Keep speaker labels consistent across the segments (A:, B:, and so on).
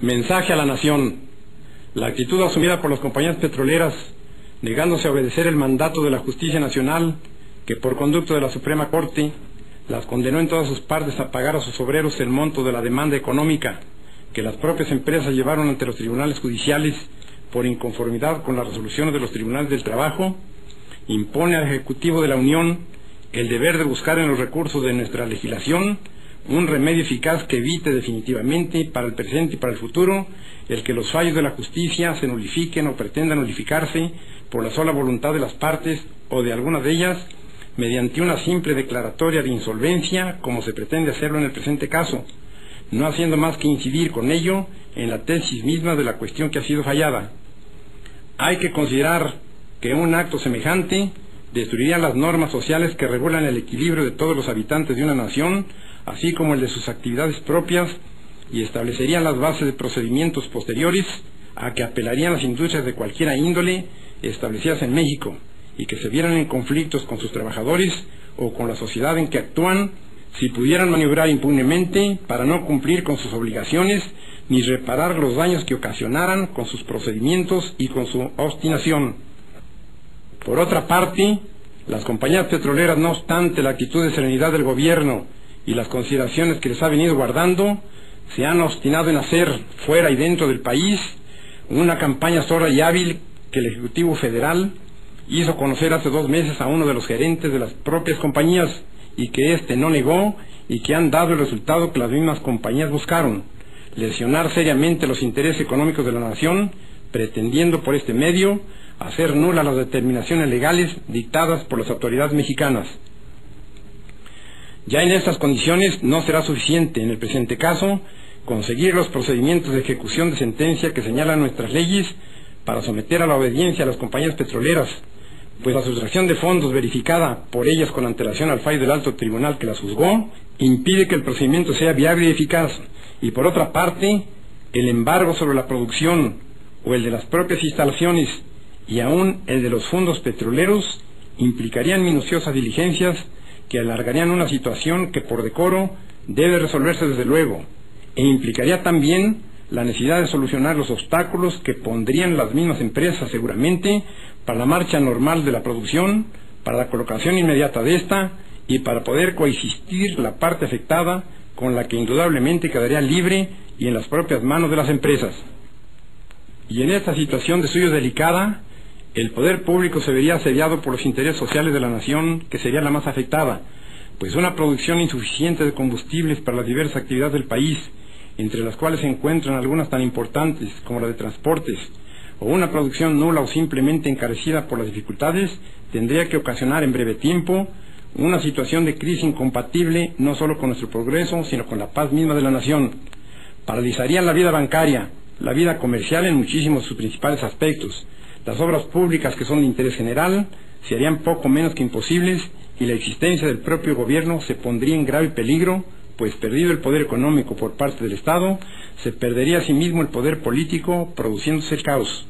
A: Mensaje a la nación. La actitud asumida por las compañías petroleras, negándose a obedecer el mandato de la Justicia Nacional, que por conducto de la Suprema Corte las condenó en todas sus partes a pagar a sus obreros el monto de la demanda económica que las propias empresas llevaron ante los tribunales judiciales por inconformidad con las resoluciones de los tribunales del trabajo, impone al Ejecutivo de la Unión el deber de buscar en los recursos de nuestra legislación un remedio eficaz que evite definitivamente para el presente y para el futuro el que los fallos de la justicia se nulifiquen o pretendan nulificarse por la sola voluntad de las partes o de algunas de ellas mediante una simple declaratoria de insolvencia, como se pretende hacerlo en el presente caso, no haciendo más que incidir con ello en la tesis misma de la cuestión que ha sido fallada. Hay que considerar que un acto semejante destruiría las normas sociales que regulan el equilibrio de todos los habitantes de una nación, así como el de sus actividades propias, y establecería las bases de procedimientos posteriores a que apelarían las industrias de cualquiera índole establecidas en México y que se vieran en conflictos con sus trabajadores o con la sociedad en que actúan, si pudieran maniobrar impunemente para no cumplir con sus obligaciones ni reparar los daños que ocasionaran con sus procedimientos y con su obstinación. Por otra parte, las compañías petroleras, no obstante la actitud de serenidad del gobierno y las consideraciones que les ha venido guardando, se han obstinado en hacer, fuera y dentro del país, una campaña sorda y hábil que el Ejecutivo Federal hizo conocer hace 2 meses a uno de los gerentes de las propias compañías y que éste no negó y que han dado el resultado que las mismas compañías buscaron: lesionar seriamente los intereses económicos de la nación, pretendiendo por este medio hacer nulas las determinaciones legales dictadas por las autoridades mexicanas. Ya en estas condiciones no será suficiente, en el presente caso, conseguir los procedimientos de ejecución de sentencia que señalan nuestras leyes para someter a la obediencia a las compañías petroleras, pues la sustracción de fondos verificada por ellas con antelación al fallo del alto tribunal que las juzgó impide que el procedimiento sea viable y eficaz, y por otra parte, el embargo sobre la producción o el de las propias instalaciones y aún el de los fondos petroleros implicarían minuciosas diligencias que alargarían una situación que por decoro debe resolverse desde luego, e implicaría también la necesidad de solucionar los obstáculos que pondrían las mismas empresas seguramente para la marcha normal de la producción, para la colocación inmediata de esta y para poder coexistir la parte afectada con la que indudablemente quedaría libre y en las propias manos de las empresas. Y en esta situación de suyo delicada, el poder público se vería asediado por los intereses sociales de la nación, que sería la más afectada, pues una producción insuficiente de combustibles para las diversas actividades del país, entre las cuales se encuentran algunas tan importantes como la de transportes, o una producción nula o simplemente encarecida por las dificultades, tendría que ocasionar en breve tiempo una situación de crisis incompatible no solo con nuestro progreso, sino con la paz misma de la nación. Paralizarían la vida bancaria, la vida comercial en muchísimos de sus principales aspectos. Las obras públicas que son de interés general se harían poco menos que imposibles y la existencia del propio gobierno se pondría en grave peligro, pues perdido el poder económico por parte del Estado, se perdería asimismo el poder político, produciéndose el caos.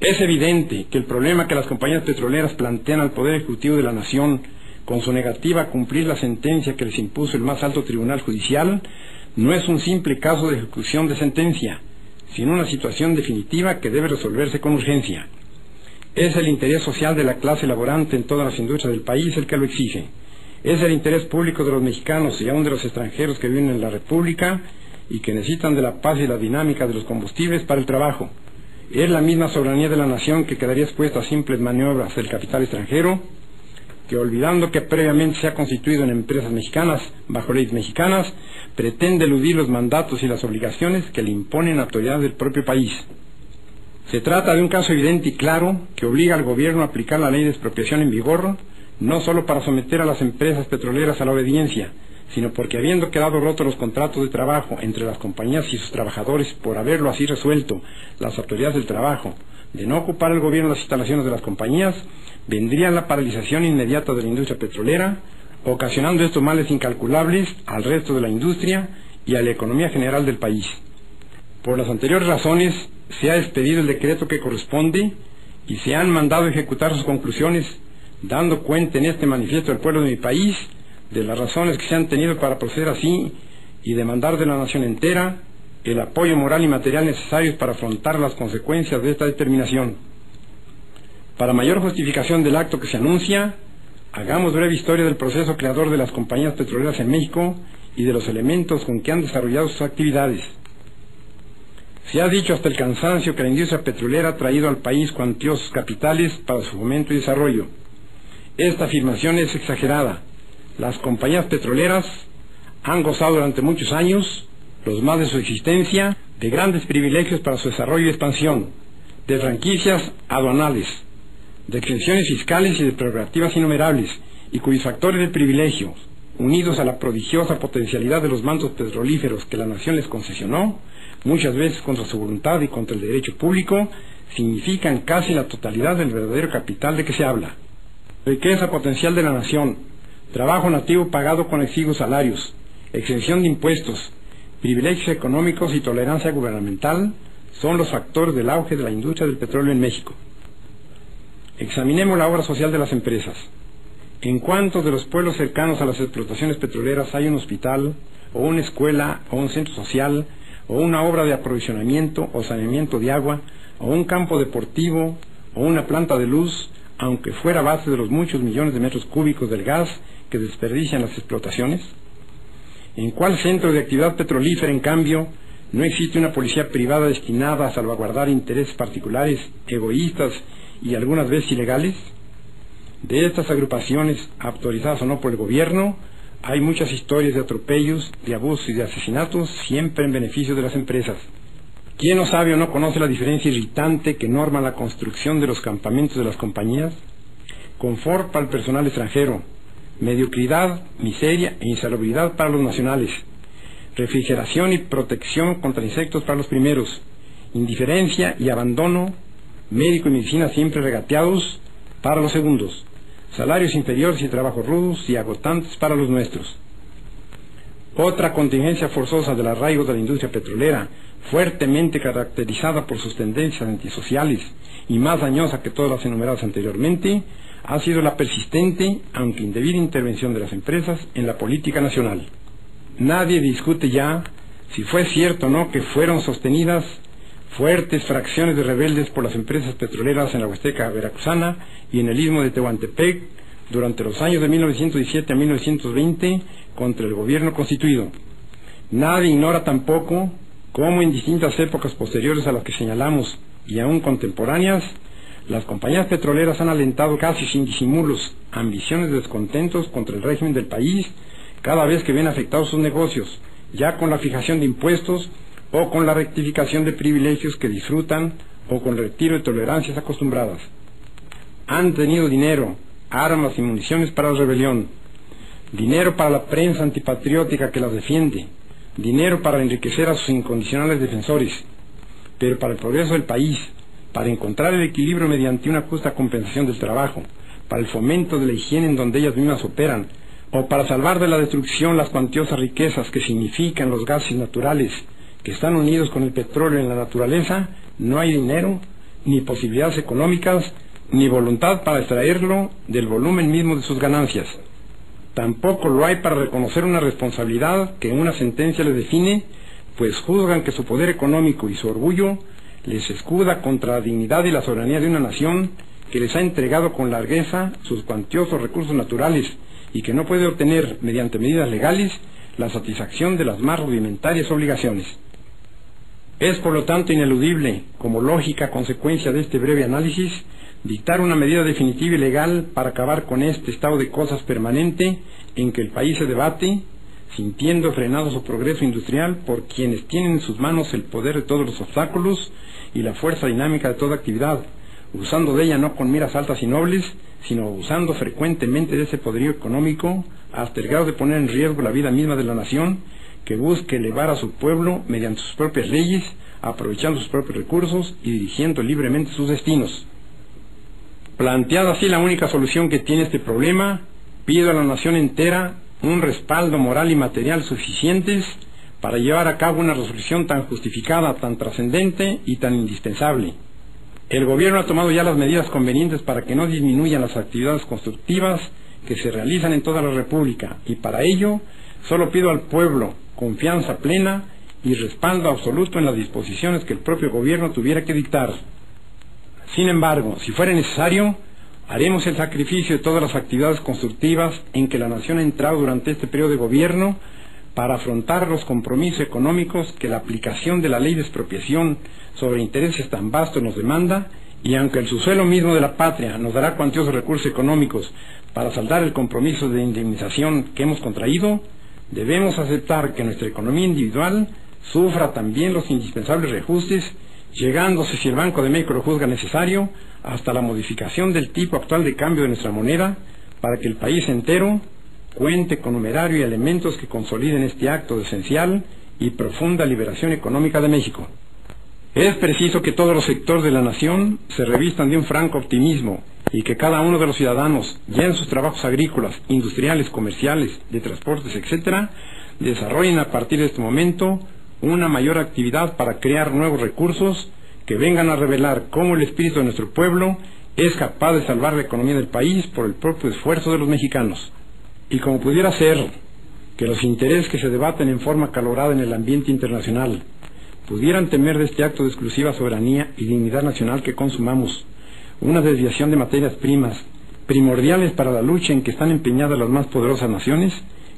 A: Es evidente que el problema que las compañías petroleras plantean al Poder Ejecutivo de la Nación, con su negativa a cumplir la sentencia que les impuso el más alto tribunal judicial, no es un simple caso de ejecución de sentencia, sino una situación definitiva que debe resolverse con urgencia. Es el interés social de la clase laborante en todas las industrias del país el que lo exige. Es el interés público de los mexicanos y aún de los extranjeros que viven en la República y que necesitan de la paz y la dinámica de los combustibles para el trabajo. Es la misma soberanía de la nación que quedaría expuesta a simples maniobras del capital extranjero, que olvidando que previamente se ha constituido en empresas mexicanas bajo leyes mexicanas, pretende eludir los mandatos y las obligaciones que le imponen autoridades del propio país. Se trata de un caso evidente y claro que obliga al gobierno a aplicar la ley de expropiación en vigor, no solo para someter a las empresas petroleras a la obediencia, sino porque habiendo quedado rotos los contratos de trabajo entre las compañías y sus trabajadores por haberlo así resuelto las autoridades del trabajo, de no ocupar el gobierno las instalaciones de las compañías, vendría la paralización inmediata de la industria petrolera, ocasionando estos males incalculables al resto de la industria y a la economía general del país. Por las anteriores razones, se ha expedido el decreto que corresponde y se han mandado ejecutar sus conclusiones, dando cuenta en este manifiesto del pueblo de mi país de las razones que se han tenido para proceder así y demandar de la nación entera el apoyo moral y material necesarios para afrontar las consecuencias de esta determinación. Para mayor justificación del acto que se anuncia, hagamos breve historia del proceso creador de las compañías petroleras en México y de los elementos con que han desarrollado sus actividades. Se ha dicho hasta el cansancio que la industria petrolera ha traído al país cuantiosos capitales para su fomento y desarrollo. Esta afirmación es exagerada. Las compañías petroleras han gozado durante muchos años, los más de su existencia, de grandes privilegios para su desarrollo y expansión, de franquicias aduanales, de exenciones fiscales y de prerrogativas innumerables, y cuyos factores de privilegio, unidos a la prodigiosa potencialidad de los mantos petrolíferos que la nación les concesionó, muchas veces contra su voluntad y contra el derecho público, significan casi la totalidad del verdadero capital de que se habla. Riqueza potencial de la nación, trabajo nativo pagado con exiguos salarios, exención de impuestos, privilegios económicos y tolerancia gubernamental son los factores del auge de la industria del petróleo en México. Examinemos la obra social de las empresas. ¿En cuántos de los pueblos cercanos a las explotaciones petroleras hay un hospital, o una escuela, o un centro social, o una obra de aprovisionamiento o saneamiento de agua, o un campo deportivo, o una planta de luz, aunque fuera a base de los muchos millones de metros cúbicos del gas que desperdician las explotaciones? ¿En cuál centro de actividad petrolífera, en cambio, no existe una policía privada destinada a salvaguardar intereses particulares, egoístas y algunas veces ilegales? De estas agrupaciones, autorizadas o no por el gobierno, hay muchas historias de atropellos, de abusos y de asesinatos, siempre en beneficio de las empresas. ¿Quién no sabe o no conoce la diferencia irritante que norma la construcción de los campamentos de las compañías? Confort para el personal extranjero, mediocridad, miseria e insalubridad para los nacionales, refrigeración y protección contra insectos para los primeros, indiferencia y abandono, médico y medicina siempre regateados para los segundos, salarios inferiores y trabajos rudos y agotantes para los nuestros. Otra contingencia forzosa del arraigo de la industria petrolera, fuertemente caracterizada por sus tendencias antisociales y más dañosa que todas las enumeradas anteriormente, ha sido la persistente, aunque indebida, intervención de las empresas en la política nacional. Nadie discute ya si fue cierto o no que fueron sostenidas fuertes fracciones de rebeldes por las empresas petroleras en la Huasteca veracruzana y en el istmo de Tehuantepec durante los años de 1917 a 1920 contra el gobierno constituido. Nadie ignora tampoco cómo en distintas épocas posteriores a las que señalamos y aún contemporáneas, las compañías petroleras han alentado casi sin disimulos ambiciones de descontentos contra el régimen del país cada vez que ven afectados sus negocios, ya con la fijación de impuestos o con la rectificación de privilegios que disfrutan o con el retiro de tolerancias acostumbradas. Han tenido dinero, armas y municiones para la rebelión, dinero para la prensa antipatriótica que las defiende, dinero para enriquecer a sus incondicionales defensores, pero para el progreso del país, para encontrar el equilibrio mediante una justa compensación del trabajo, para el fomento de la higiene en donde ellas mismas operan, o para salvar de la destrucción las cuantiosas riquezas que significan los gases naturales que están unidos con el petróleo en la naturaleza, no hay dinero, ni posibilidades económicas, ni voluntad para extraerlo del volumen mismo de sus ganancias. Tampoco lo hay para reconocer una responsabilidad que una sentencia les define, pues juzgan que su poder económico y su orgullo les escuda contra la dignidad y la soberanía de una nación que les ha entregado con largueza sus cuantiosos recursos naturales y que no puede obtener, mediante medidas legales, la satisfacción de las más rudimentarias obligaciones. Es por lo tanto ineludible, como lógica consecuencia de este breve análisis, dictar una medida definitiva y legal para acabar con este estado de cosas permanente en que el país se debate, sintiendo frenado su progreso industrial por quienes tienen en sus manos el poder de todos los obstáculos y la fuerza dinámica de toda actividad, usando de ella no con miras altas y nobles, sino abusando frecuentemente de ese poderío económico hasta el grado de poner en riesgo la vida misma de la nación, que busque elevar a su pueblo mediante sus propias leyes, aprovechando sus propios recursos y dirigiendo libremente sus destinos. Planteada así la única solución que tiene este problema, pido a la nación entera un respaldo moral y material suficientes para llevar a cabo una resolución tan justificada, tan trascendente y tan indispensable. El gobierno ha tomado ya las medidas convenientes para que no disminuyan las actividades constructivas que se realizan en toda la República, y para ello solo pido al pueblo confianza plena y respaldo absoluto en las disposiciones que el propio gobierno tuviera que dictar. Sin embargo, si fuera necesario, haremos el sacrificio de todas las actividades constructivas en que la nación ha entrado durante este periodo de gobierno para afrontar los compromisos económicos que la aplicación de la ley de expropiación sobre intereses tan vastos nos demanda, y aunque el subsuelo mismo de la patria nos dará cuantiosos recursos económicos para saldar el compromiso de indemnización que hemos contraído, debemos aceptar que nuestra economía individual sufra también los indispensables reajustes, llegándose, si el Banco de México lo juzga necesario, hasta la modificación del tipo actual de cambio de nuestra moneda, para que el país entero cuente con numerario y elementos que consoliden este acto de esencial y profunda liberación económica de México. Es preciso que todos los sectores de la nación se revistan de un franco optimismo y que cada uno de los ciudadanos, ya en sus trabajos agrícolas, industriales, comerciales, de transportes, etc., desarrollen a partir de este momento una mayor actividad para crear nuevos recursos que vengan a revelar cómo el espíritu de nuestro pueblo es capaz de salvar la economía del país por el propio esfuerzo de los mexicanos. Y como pudiera ser que los intereses que se debaten en forma acalorada en el ambiente internacional pudieran temer de este acto de exclusiva soberanía y dignidad nacional que consumamos una desviación de materias primas primordiales para la lucha en que están empeñadas las más poderosas naciones,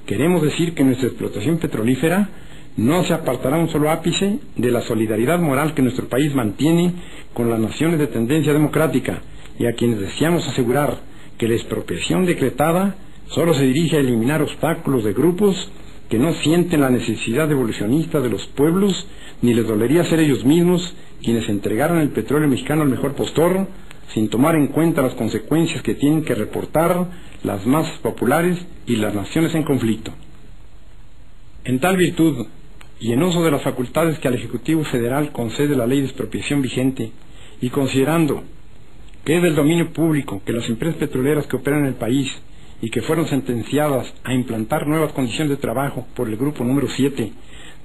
A: queremos decir que nuestra explotación petrolífera no se apartará un solo ápice de la solidaridad moral que nuestro país mantiene con las naciones de tendencia democrática, y a quienes deseamos asegurar que la expropiación decretada solo se dirige a eliminar obstáculos de grupos que no sienten la necesidad evolucionista de los pueblos, ni les dolería ser ellos mismos quienes entregaran el petróleo mexicano al mejor postor, sin tomar en cuenta las consecuencias que tienen que reportar las masas populares y las naciones en conflicto. En tal virtud, y en uso de las facultades que al Ejecutivo Federal concede la ley de expropiación vigente, y considerando que es del dominio público que las empresas petroleras que operan en el país y que fueron sentenciadas a implantar nuevas condiciones de trabajo por el grupo número 7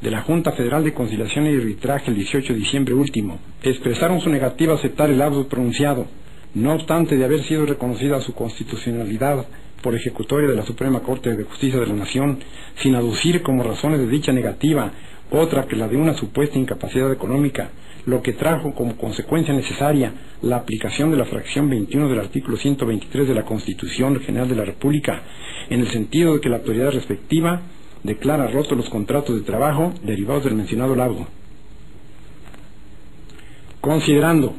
A: de la Junta Federal de Conciliación y Arbitraje el 18 de diciembre último, expresaron su negativa a aceptar el auto pronunciado, no obstante de haber sido reconocida su constitucionalidad por ejecutoria de la Suprema Corte de Justicia de la Nación, sin aducir como razones de dicha negativa otra que la de una supuesta incapacidad económica, lo que trajo como consecuencia necesaria la aplicación de la fracción 21 del artículo 123 de la Constitución General de la República, en el sentido de que la autoridad respectiva declara rotos los contratos de trabajo derivados del mencionado laudo. Considerando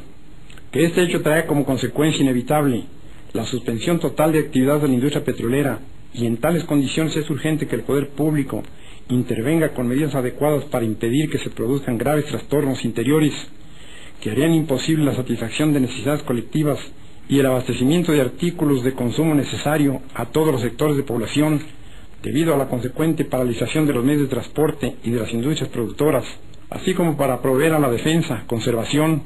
A: que este hecho trae como consecuencia inevitable la suspensión total de actividades de la industria petrolera, y en tales condiciones es urgente que el poder público intervenga con medidas adecuadas para impedir que se produzcan graves trastornos interiores que harían imposible la satisfacción de necesidades colectivas y el abastecimiento de artículos de consumo necesario a todos los sectores de población, debido a la consecuente paralización de los medios de transporte y de las industrias productoras, así como para proveer a la defensa, conservación,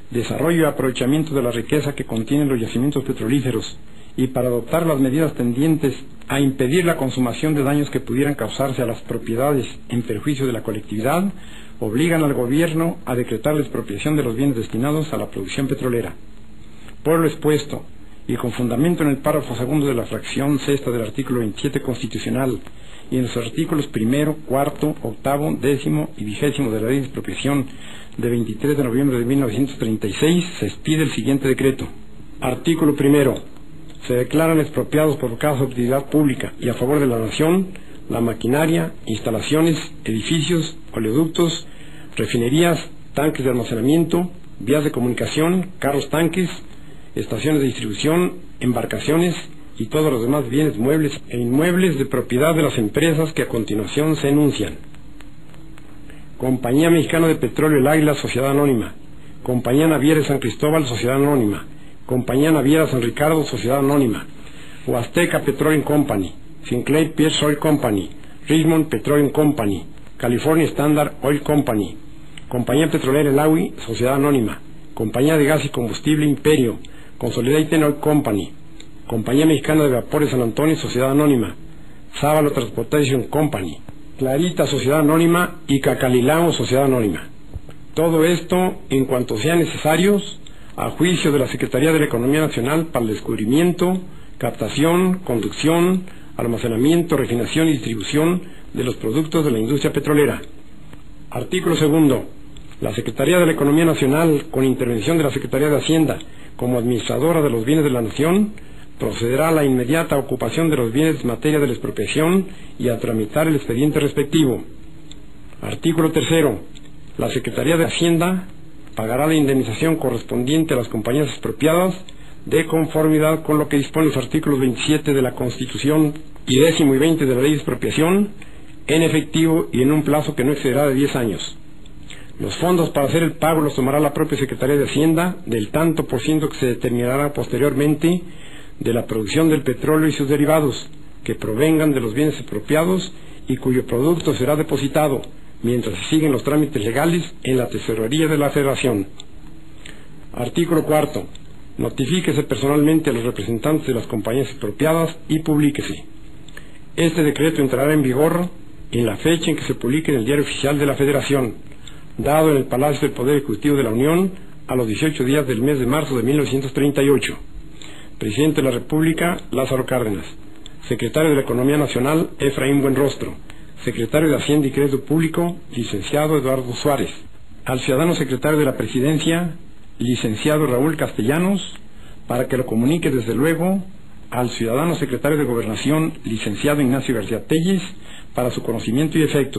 A: desarrollo y aprovechamiento de la riqueza que contienen los yacimientos petrolíferos, y para adoptar las medidas tendientes a impedir la consumación de daños que pudieran causarse a las propiedades en perjuicio de la colectividad, obligan al gobierno a decretar la expropiación de los bienes destinados a la producción petrolera. Por lo expuesto, y con fundamento en el párrafo segundo de la fracción sexta del artículo 27 constitucional y en los artículos primero, cuarto, octavo, décimo y 20º de la ley de expropiación de 23 de noviembre de 1936, se expide el siguiente decreto. Artículo primero. Se declaran expropiados por causa de utilidad pública y a favor de la nación la maquinaria, instalaciones, edificios, oleoductos, refinerías, tanques de almacenamiento, vías de comunicación, carros tanques, estaciones de distribución, embarcaciones y todos los demás bienes muebles e inmuebles de propiedad de las empresas que a continuación se enuncian. Compañía Mexicana de Petróleo El Águila, Sociedad Anónima. Compañía Naviera San Cristóbal, Sociedad Anónima. Compañía Naviera San Ricardo, Sociedad Anónima. Huasteca Petroleum Company. Sinclair Pierce Oil Company. Richmond Petroleum Company. California Standard Oil Company. Compañía Petrolera El Agui, Sociedad Anónima. Compañía de Gas y Combustible Imperio. Consolidated Oil Company. Compañía Mexicana de Vapores San Antonio, Sociedad Anónima. Sábalo Transportation Company. Clarita, Sociedad Anónima, y Cacalilao, Sociedad Anónima. Todo esto en cuanto sean necesarios, a juicio de la Secretaría de la Economía Nacional, para el descubrimiento, captación, conducción, almacenamiento, refinación y distribución de los productos de la industria petrolera. Artículo segundo. La Secretaría de la Economía Nacional, con intervención de la Secretaría de Hacienda, como administradora de los bienes de la Nación, procederá a la inmediata ocupación de los bienes en materia de la expropiación y a tramitar el expediente respectivo. Artículo tercero. La Secretaría de Hacienda pagará la indemnización correspondiente a las compañías expropiadas de conformidad con lo que disponen los artículos 27 de la Constitución y 10 y 20 de la Ley de Expropiación, en efectivo y en un plazo que no excederá de 10 años. Los fondos para hacer el pago los tomará la propia Secretaría de Hacienda del tanto por ciento que se determinará posteriormente de la producción del petróleo y sus derivados, que provengan de los bienes expropiados y cuyo producto será depositado, mientras se siguen los trámites legales, en la Tesorería de la Federación. Artículo cuarto. Notifíquese personalmente a los representantes de las compañías expropiadas y publíquese. Este decreto entrará en vigor en la fecha en que se publique en el Diario Oficial de la Federación, dado en el Palacio del Poder Ejecutivo de la Unión a los 18 días del mes de marzo de 1938. Presidente de la República, Lázaro Cárdenas. Secretario de la Economía Nacional, Efraín Buenrostro. Secretario de Hacienda y Crédito Público, licenciado Eduardo Suárez. Al ciudadano secretario de la Presidencia, licenciado Raúl Castellanos, para que lo comunique desde luego al ciudadano secretario de Gobernación, licenciado Ignacio García Telles, para su conocimiento y efecto.